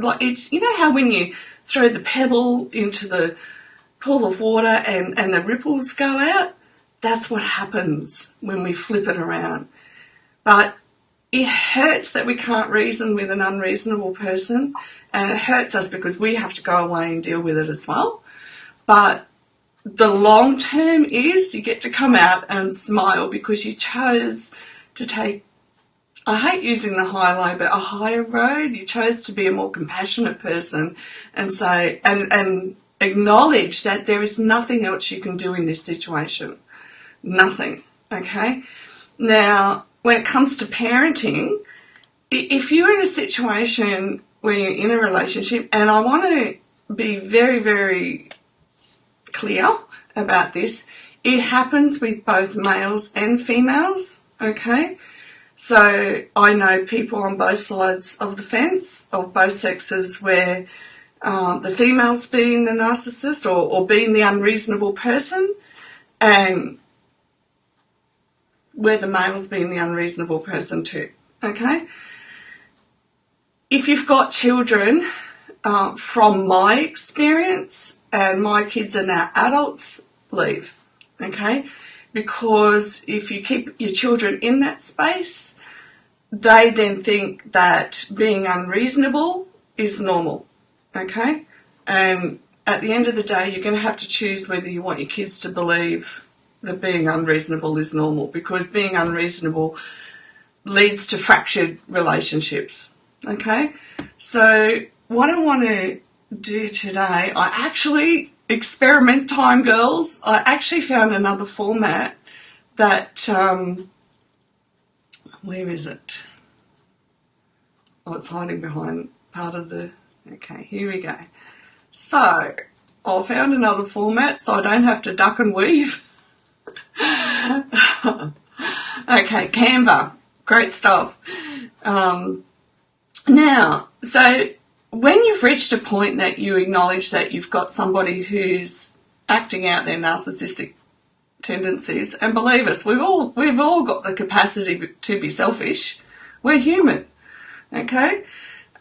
like it's, you know how when you throw the pebble into the pool of water and the ripples go out? That's what happens when we flip it around. But it hurts that we can't reason with an unreasonable person, and it hurts us because we have to go away and deal with it as well. But the long term is you get to come out and smile because you chose to take, I hate using the high-low, but a higher road. You chose to be a more compassionate person and say, and acknowledge that there is nothing else you can do in this situation. Nothing, okay? Now, when it comes to parenting, if you're in a situation where you're in a relationship, and I want to be very, very clear about this, it happens with both males and females, okay? So I know people on both sides of the fence, of both sexes, where the female's being the narcissist or being the unreasonable person, and where the male's being the unreasonable person too, okay? If you've got children, from my experience, and my kids are now adults, leave, okay? Because if you keep your children in that space, they then think that being unreasonable is normal, okay? And at the end of the day, you're going to have to choose whether you want your kids to believe that being unreasonable is normal, because being unreasonable leads to fractured relationships, okay? So what I want to do today, experiment time, girls. I actually found another format that, where is it? Oh, it's hiding behind part of the, okay, here we go. So, I found another format so I don't have to duck and weave. Okay, Canva, great stuff. Now, so when you've reached a point that you acknowledge that you've got somebody who's acting out their narcissistic tendencies, and believe us, we've all got the capacity to be selfish. We're human, okay?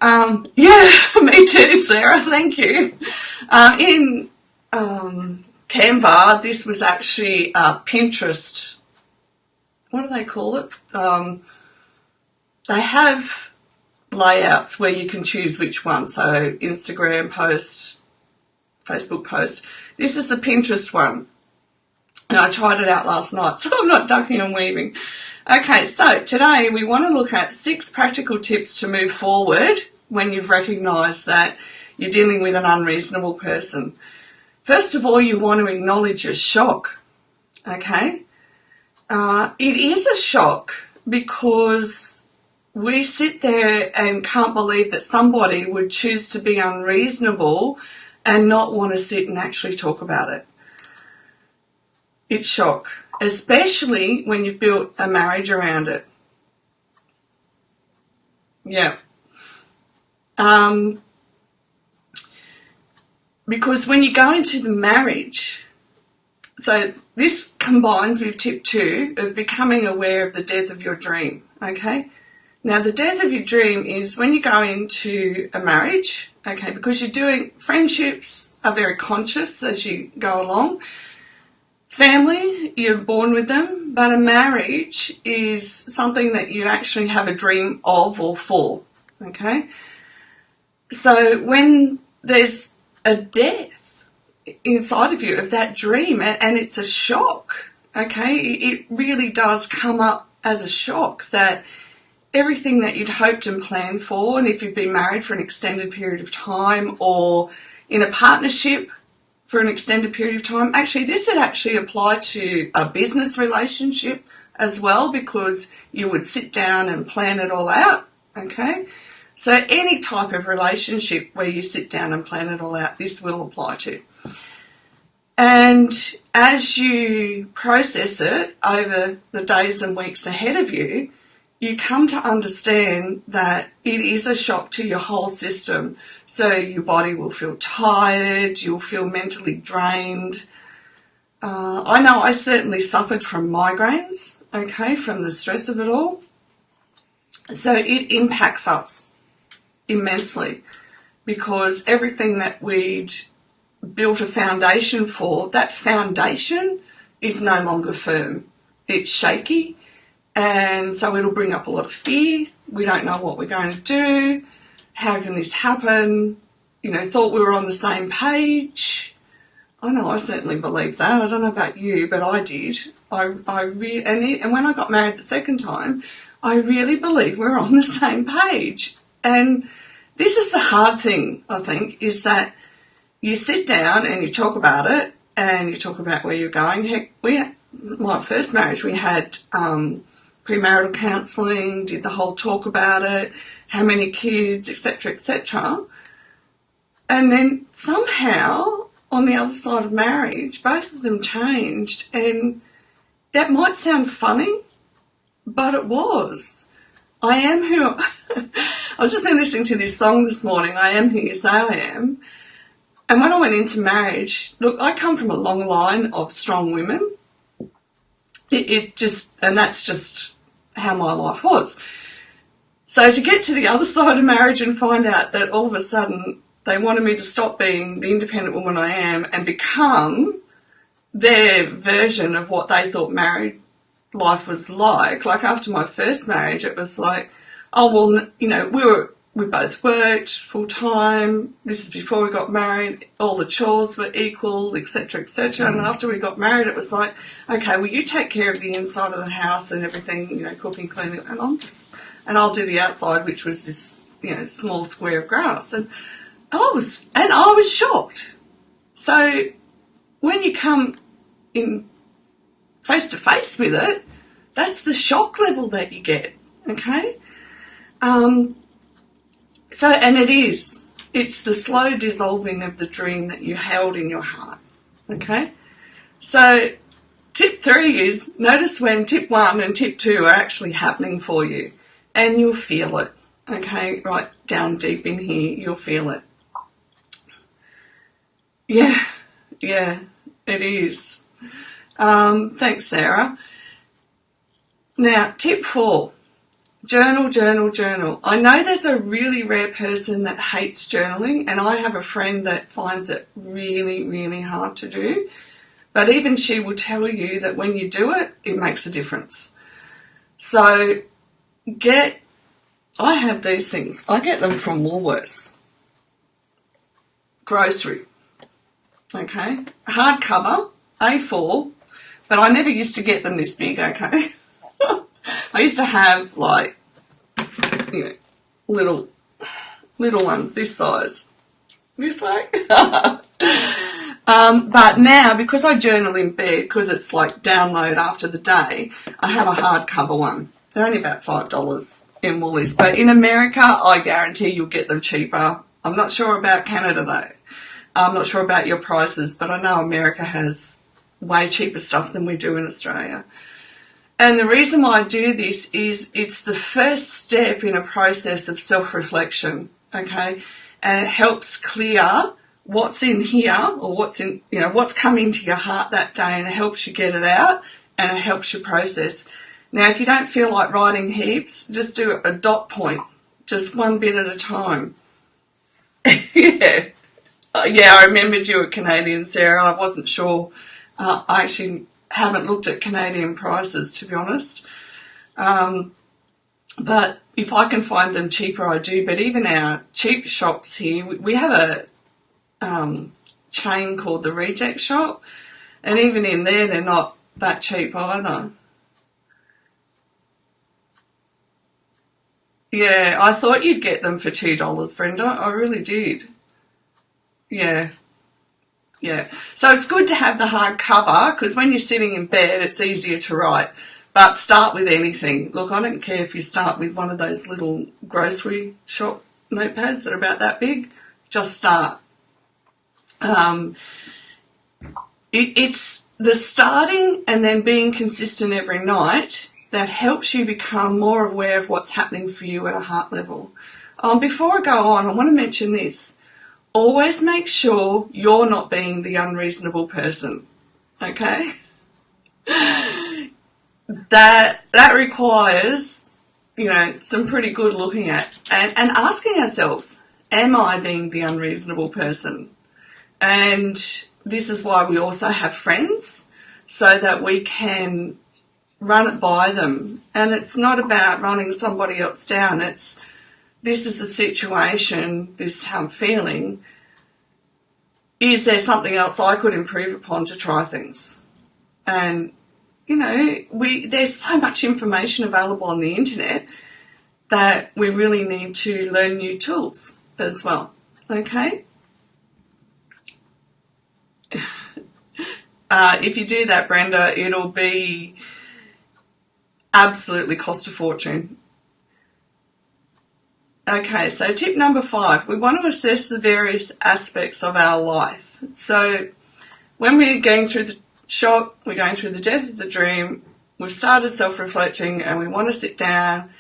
Yeah, me too, Sarah. Thank you. In Canva, this was actually Pinterest. What do they call it? They have layouts where you can choose which one. So Instagram post, Facebook post. This is the Pinterest one. And I tried it out last night, so I'm not ducking and weaving. Okay, so today we want to look at 6 practical tips to move forward when you've recognised that you're dealing with an unreasonable person. First of all, you want to acknowledge your shock, okay? It is a shock because we sit there and can't believe that somebody would choose to be unreasonable and not want to sit and actually talk about it. It's shock, especially when you've built a marriage around it. Yeah. Because when you go into the marriage, so this combines with tip 2 of becoming aware of the death of your dream, okay? Now, the death of your dream is when you go into a marriage, okay, because you're doing, friendships are very conscious as you go along. Family, you're born with them, but a marriage is something that you actually have a dream of or for, okay? So when there's a death inside of you of that dream, and it's a shock, okay? It really does come up as a shock that everything that you'd hoped and planned for, and if you've been married for an extended period of time or in a partnership for an extended period of time, actually this would actually apply to a business relationship as well, because you would sit down and plan it all out, okay? So any type of relationship where you sit down and plan it all out, this will apply to. And as you process it over the days and weeks ahead of you, you come to understand that it is a shock to your whole system. So your body will feel tired, you'll feel mentally drained. I know I certainly suffered from migraines, okay, from the stress of it all. So it impacts us immensely. because everything that we'd built a foundation for, that foundation is no longer firm. It's shaky, and so it'll bring up a lot of fear. We don't know what we're going to do. How can this happen? You know, thought we were on the same page. I know I certainly believe that. I don't know about you, but I did. And when I got married the second time, I really believe we're on the same page. And this is the hard thing, I think, is that you sit down and you talk about it, and you talk about where you're going. Heck, my first marriage, we had premarital counselling, did the whole talk about it, how many kids, etc., etc. And then somehow, on the other side of marriage, both of them changed, and that might sound funny, but it was. I am who... I was just been listening to this song this morning, I Am Who You Say I Am, and when I went into marriage, look, I come from a long line of strong women. And that's just how my life was. So to get to the other side of marriage and find out that all of a sudden they wanted me to stop being the independent woman I am and become their version of what they thought married life was like after my first marriage, it was like, oh, well, you know, we both worked full time. This is before we got married. All the chores were equal, etc., etc. And after we got married, it was like, okay, well, you take care of the inside of the house and everything, you know, cooking, cleaning, and I'll do the outside, which was this, you know, small square of grass. And I was shocked. So when you come in face to face with it, that's the shock level that you get. Okay. It's the slow dissolving of the dream that you held in your heart, okay? So tip 3 is notice when tip 1 and tip 2 are actually happening for you, and you'll feel it, okay? Right down deep in here, you'll feel it. Yeah, it is. Thanks, Sarah. Now, tip 4. Journal, journal, journal. I know there's a really rare person that hates journaling, and I have a friend that finds it really, really hard to do. But even she will tell you that when you do it, it makes a difference. So I have these things. I get them from Woolworths. Grocery. Okay. Hardcover, A4, but I never used to get them this big, okay. I used to have like, you know, little ones this size, this way. But now, because I journal in bed, because it's like download after the day, I have a hardcover one. They're only about $5 in Woolies. But in America, I guarantee you'll get them cheaper. I'm not sure about Canada though. I'm not sure about your prices, but I know America has way cheaper stuff than we do in Australia. And the reason why I do this is it's the first step in a process of self-reflection, okay? And it helps clear what's in here, or what's coming to your heart that day, and it helps you get it out, and it helps you process. Now, if you don't feel like writing heaps, just do a dot point, just one bit at a time. Yeah, I remembered you were Canadian, Sarah. I wasn't sure. I actually haven't looked at Canadian prices, to be honest. But if I can find them cheaper, I do. But even our cheap shops here, we have a chain called the Reject Shop, and even in there, they're not that cheap either. Yeah, I thought you'd get them for $2, Brenda. I really did. Yeah. So it's good to have the hard cover, because when you're sitting in bed, it's easier to write. But start with anything. Look, I don't care if you start with one of those little grocery shop notepads that are about that big. Just start. It's the starting and then being consistent every night that helps you become more aware of what's happening for you at a heart level. Before I go on, I want to mention this. Always make sure you're not being the unreasonable person, okay? That requires, some pretty good looking at and asking ourselves, am I being the unreasonable person? And this is why we also have friends, so that we can run it by them. And it's not about running somebody else down. It's, this is the situation, this is how I'm feeling. Is there something else I could improve upon to try things? And, you know, there's so much information available on the internet that we really need to learn new tools as well, okay? If you do that, Brenda, it'll be absolutely cost a fortune. Okay, so tip number 5, we want to assess the various aspects of our life. So when we're going through the shock, we're going through the death of the dream, we've started self-reflecting, and we want to sit down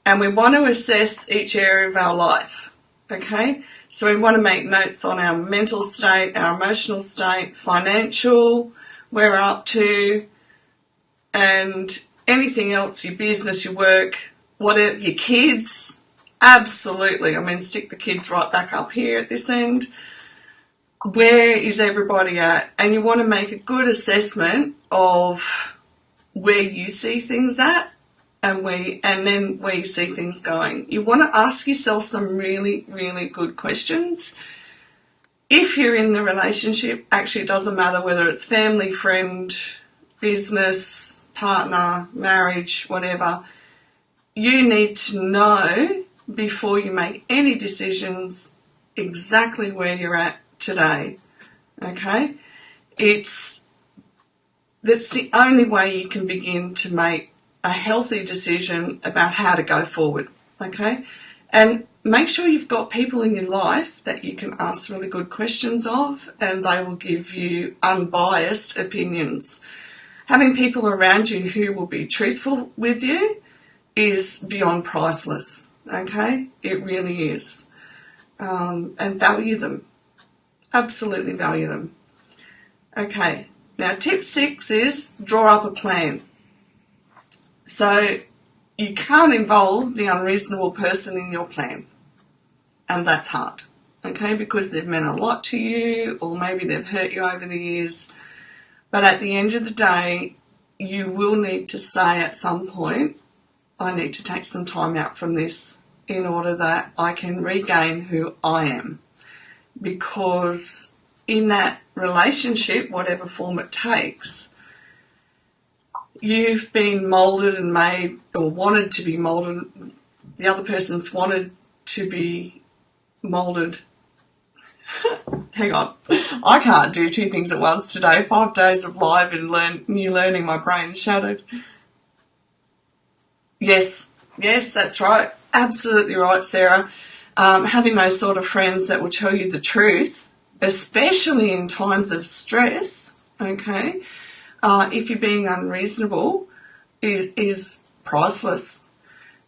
and we want to assess each area of our life, okay? So we want to make notes on our mental state, our emotional state, financial, where we're up to, and anything else, your business, your work, whatever, your kids. Absolutely. I mean, stick the kids right back up here at this end. Where is everybody at? And you want to make a good assessment of where you see things at and then where you see things going. You want to ask yourself some really, really good questions. If you're in the relationship, actually it doesn't matter whether it's family, friend, business, partner, marriage, whatever. You need to know before you make any decisions exactly where you're at today, okay? That's the only way you can begin to make a healthy decision about how to go forward, okay? And make sure you've got people in your life that you can ask really good questions of, and they will give you unbiased opinions. Having people around you who will be truthful with you is beyond priceless, okay? It really is. And value them. Absolutely value them. Okay, now tip 6 is draw up a plan. So you can't involve the unreasonable person in your plan, and that's hard, okay, because they've meant a lot to you, or maybe they've hurt you over the years. But at the end of the day, you will need to say at some point, I need to take some time out from this in order that I can regain who I am. Because in that relationship, whatever form it takes, you've been moulded and made, or wanted to be moulded. The other person's wanted to be moulded. Hang on. I can't do 2 things at once today. 5 days of live and new learning, my brain's shattered. Yes, that's right. Absolutely right, Sarah. Having those sort of friends that will tell you the truth, especially in times of stress, okay, if you're being unreasonable, is priceless.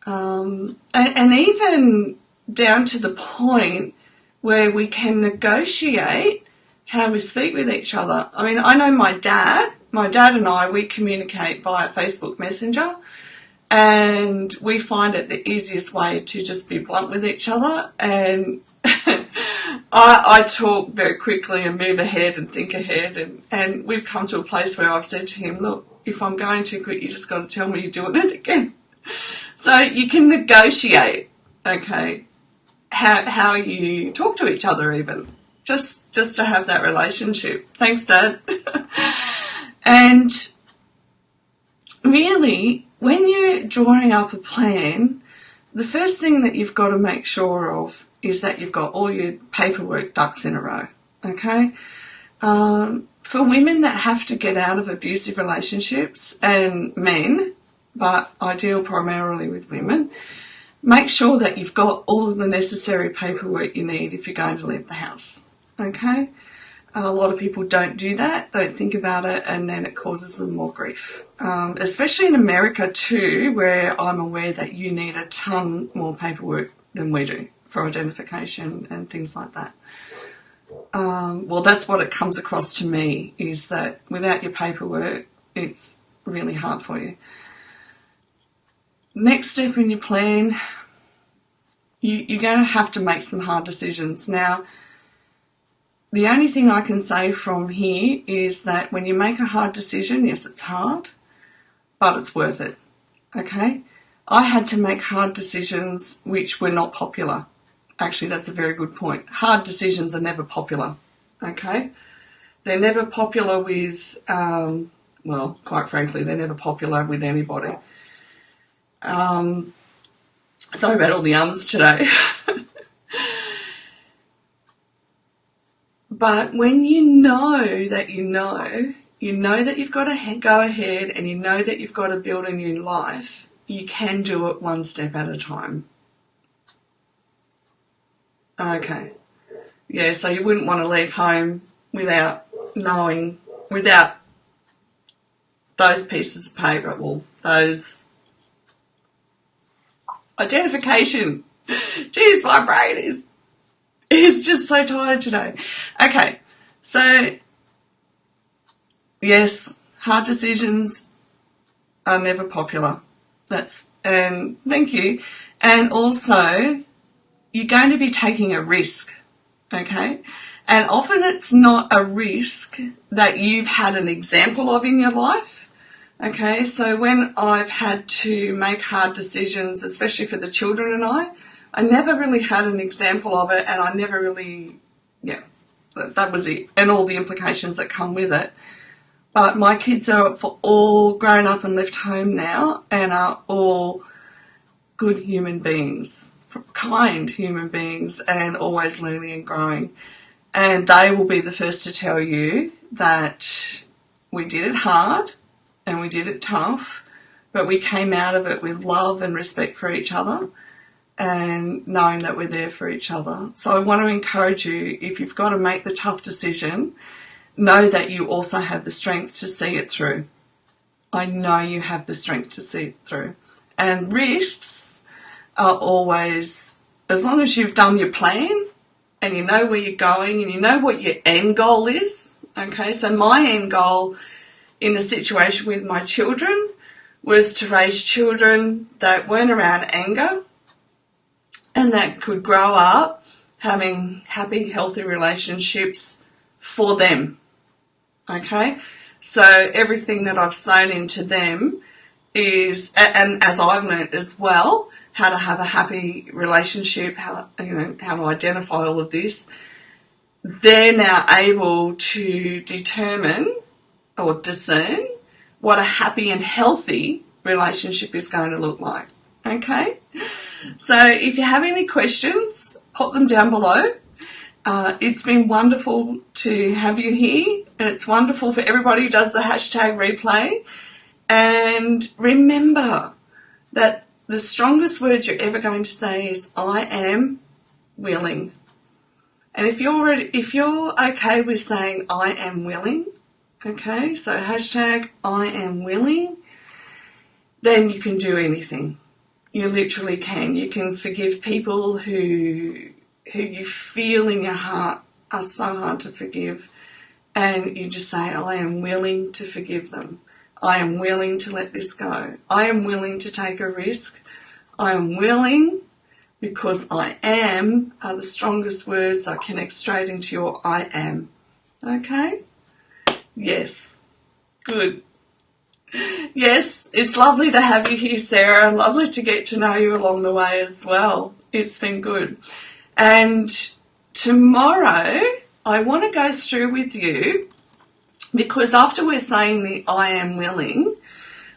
And even down to the point where we can negotiate how we speak with each other. I mean, I know my dad and I, we communicate via Facebook Messenger, and we find it the easiest way to just be blunt with each other. And I talk very quickly and move ahead and think ahead, and we've come to a place where I've said to him, look, if I'm going too quick, you just got to tell me you're doing it again. So you can negotiate, okay, how you talk to each other, even just to have that relationship. Thanks, Dad. And really, when you're drawing up a plan, the first thing that you've got to make sure of is that you've got all your paperwork ducks in a row, okay? For women that have to get out of abusive relationships, and men, but ideal primarily with women, make sure that you've got all of the necessary paperwork you need if you're going to leave the house, okay? A lot of people don't do that, don't think about it, and then it causes them more grief. Especially in America too, where I'm aware that you need a ton more paperwork than we do for identification and things like that. Well, that's what it comes across to me, is that without your paperwork, it's really hard for you. Next step in your plan, you're going to have to make some hard decisions. Now, the only thing I can say from here is that when you make a hard decision, yes, it's hard, but it's worth it, okay? I had to make hard decisions which were not popular. Actually, that's a very good point. Hard decisions are never popular, okay? They're never popular with, well, quite frankly, they're never popular with anybody. Sorry about all the ums today. But when you know that you know that you've got to go ahead and you know that you've got to build a new life, you can do it one step at a time. Okay. Yeah, so you wouldn't want to leave home without knowing, without those pieces of paper, well, those identification. Jeez, my brain is just so tired today. Okay, so yes, hard decisions are never popular. And thank you. And also, you're going to be taking a risk, okay? And often it's not a risk that you've had an example of in your life, okay? So when I've had to make hard decisions, especially for the children and I never really had an example of it, and I never really, that was it, and all the implications that come with it. But my kids are all grown up and left home now and are all good human beings, kind human beings, and always learning and growing. And they will be the first to tell you that we did it hard and we did it tough, but we came out of it with love and respect for each other and knowing that we're there for each other. So I want to encourage you, if you've got to make the tough decision, know that you also have the strength to see it through. I know you have the strength to see it through. And risks are always, as long as you've done your plan and you know where you're going and you know what your end goal is, okay? So my end goal in the situation with my children was to raise children that weren't around anger and that could grow up having happy, healthy relationships for them, okay? So everything that I've sown into them is, and as I've learnt as well, how to have a happy relationship, how to identify all of this, they're now able to determine or discern what a happy and healthy relationship is going to look like, okay? So if you have any questions, pop them down below. It's been wonderful to have you here, and it's wonderful for everybody who does the hashtag replay. And remember that the strongest word you're ever going to say is I am willing. And if you're okay with saying I am willing, okay, so hashtag I am willing, then you can do anything. You literally can. You can forgive people who you feel in your heart are so hard to forgive, and you just say, I am willing to forgive them. I am willing to let this go. I am willing to take a risk. I am willing, because I am are the strongest words that connect straight into your I am. Okay? Yes. Good. Yes, it's lovely to have you here, Sarah, and lovely to get to know you along the way as well. It's been good. And tomorrow I want to go through with you, because after we're saying the I am willing,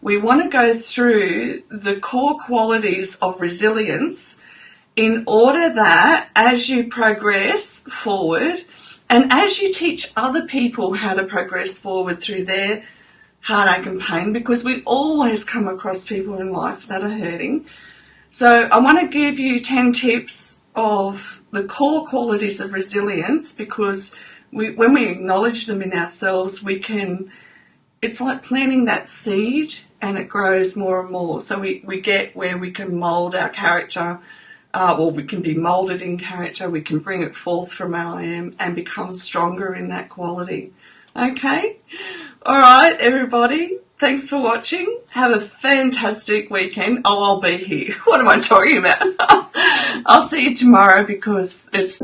we want to go through the core qualities of resilience in order that as you progress forward and as you teach other people how to progress forward through their heartache and pain, because we always come across people in life that are hurting. So I want to give you 10 tips of the core qualities of resilience, because when we acknowledge them in ourselves, it's like planting that seed and it grows more and more. So we get where we can mould our character, we can be moulded in character, we can bring it forth from our I am and become stronger in that quality. Okay? All right, everybody. Thanks for watching. Have a fantastic weekend. Oh, I'll be here. What am I talking about? I'll see you tomorrow because it's